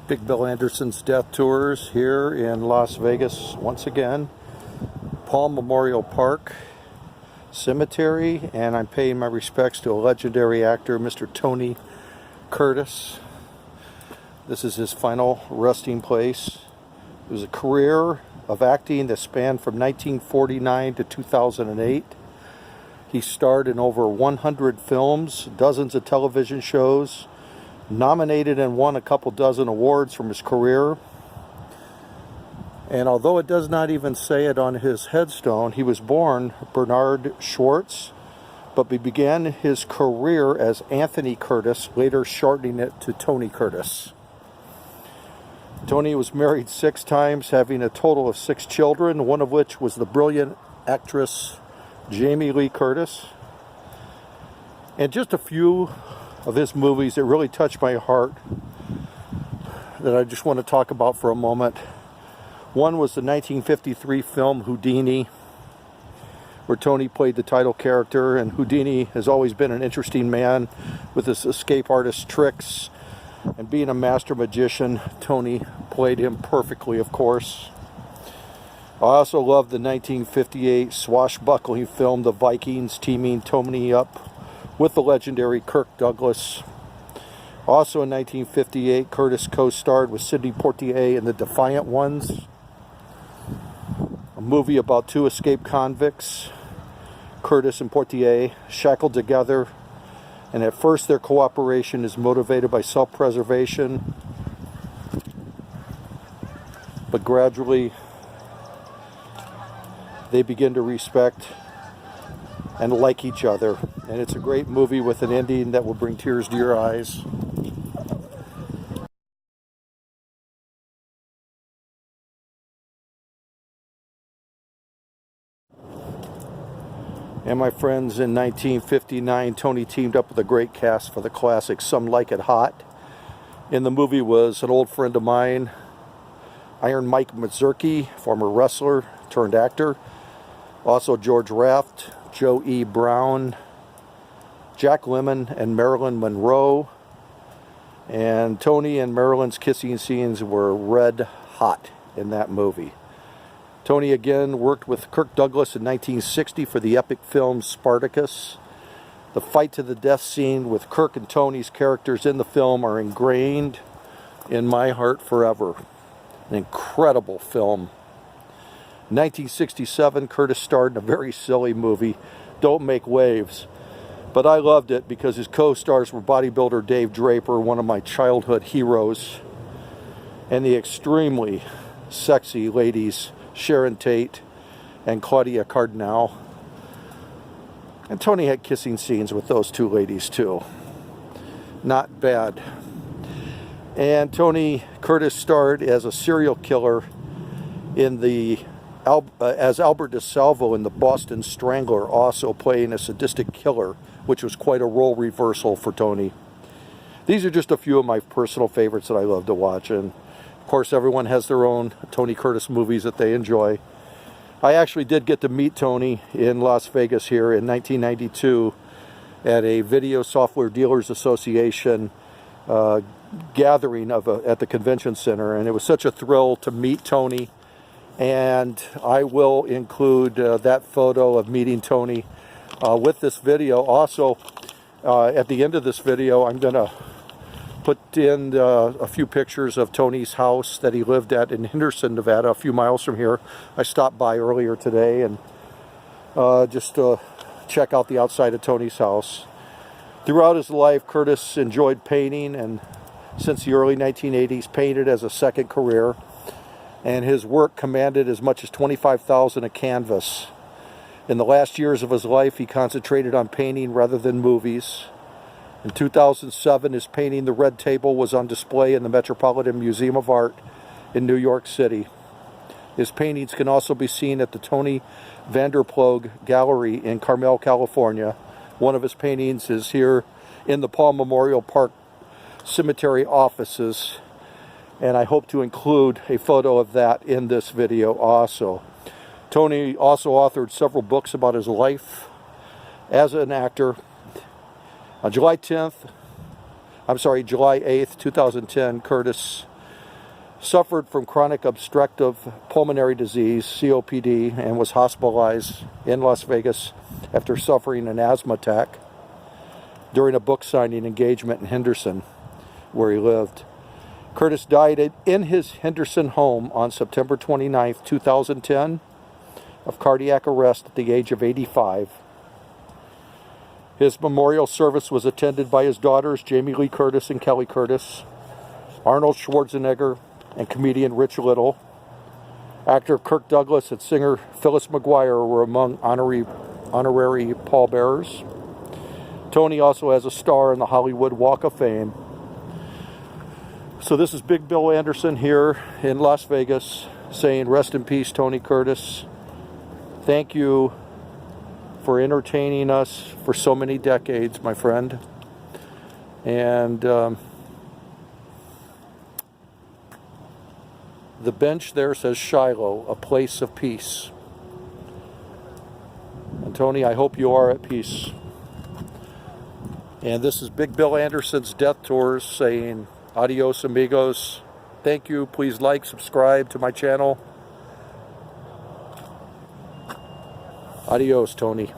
Big Bill Anderson's Death Tours here in Las Vegas once again. Palm Memorial Park Cemetery, and I'm paying my respects to a legendary actor, Mr. Tony Curtis. This is his final resting place. It was a career of acting that spanned from 1949 to 2008. He starred in over 100 films, dozens of television shows, nominated and won a couple dozen awards from his career. And although it does not even say it on his headstone, he was born Bernard Schwartz, but he began his career as Anthony Curtis, later shortening it to Tony Curtis. Tony was married 6 times, having a total of 6 children, one of which was the brilliant actress Jamie Lee Curtis. And just a few of his movies that really touched my heart that I just want to talk about for a moment. One was the 1953 film Houdini, where Tony played the title character, and Houdini has always been an interesting man with his escape artist tricks, and being a master magician, Tony played him perfectly, of course. I also love the 1958 swashbuckling film The Vikings, teaming Tony up with the legendary Kirk Douglas. Also in 1958, Curtis co-starred with Sidney Poitier in The Defiant Ones, a movie about 2 escaped convicts, Curtis and Poitier, shackled together, and at first their cooperation is motivated by self-preservation, but gradually they begin to respect and like each other. And it's a great movie with an ending that will bring tears to your eyes. And my friends, in 1959, Tony teamed up with a great cast for the classic Some Like It Hot. In the movie was an old friend of mine, Iron Mike Mazurki, former wrestler turned actor. Also George Raft, Joe E. Brown, Jack Lemmon, and Marilyn Monroe. And Tony and Marilyn's kissing scenes were red hot in that movie. Tony again worked with Kirk Douglas in 1960 for the epic film Spartacus. The fight to the death scene with Kirk and Tony's characters in the film are ingrained in my heart forever. An incredible film. In 1967, Curtis starred in a very silly movie, Don't Make Waves. But I loved it because his co-stars were bodybuilder Dave Draper, one of my childhood heroes, and the extremely sexy ladies Sharon Tate and Claudia Cardinal. And Tony had kissing scenes with those 2 ladies too. Not bad. And Tony Curtis starred as a serial killer in the as Albert DeSalvo in the Boston Strangler, also playing a sadistic killer, which was quite a role reversal for Tony. These are just a few of my personal favorites that I love to watch, and of course everyone has their own Tony Curtis movies that they enjoy. I actually did get to meet Tony in Las Vegas here in 1992 at a Video Software Dealers Association gathering at the convention center, and it was such a thrill to meet Tony. And I will include that photo of meeting Tony with this video. Also, at the end of this video, I'm going to put in a few pictures of Tony's house that he lived at in Henderson, Nevada, a few miles from here. I stopped by earlier today and just to check out the outside of Tony's house. Throughout his life, Curtis enjoyed painting, and since the early 1980s, painted as a second career. And his work commanded as much as $25,000 a canvas. In the last years of his life, he concentrated on painting rather than movies. In 2007, his painting, The Red Table, was on display in the Metropolitan Museum of Art in New York City. His paintings can also be seen at the Tony Vanderploeg Gallery in Carmel, California. One of his paintings is here in the Paul Memorial Park Cemetery offices, and I hope to include a photo of that in this video also. Tony also authored several books about his life as an actor. On July 8th, 2010, Curtis suffered from chronic obstructive pulmonary disease, COPD, and was hospitalized in Las Vegas after suffering an asthma attack during a book signing engagement in Henderson, where he lived. Curtis died in his Henderson home on September 29th, 2010, of cardiac arrest at the age of 85. His memorial service was attended by his daughters, Jamie Lee Curtis and Kelly Curtis, Arnold Schwarzenegger, and comedian Rich Little. Actor Kirk Douglas and singer Phyllis McGuire were among honorary pallbearers. Tony also has a star in the Hollywood Walk of Fame. So this is Big Bill Anderson here in Las Vegas saying rest in peace, Tony Curtis. Thank you for entertaining us for so many decades, my friend. And the bench there says Shiloh, a place of peace. And Tony, I hope you are at peace. And this is Big Bill Anderson's Death Tours saying adios, amigos. Thank you. Please like, subscribe to my channel. Adios, Tony.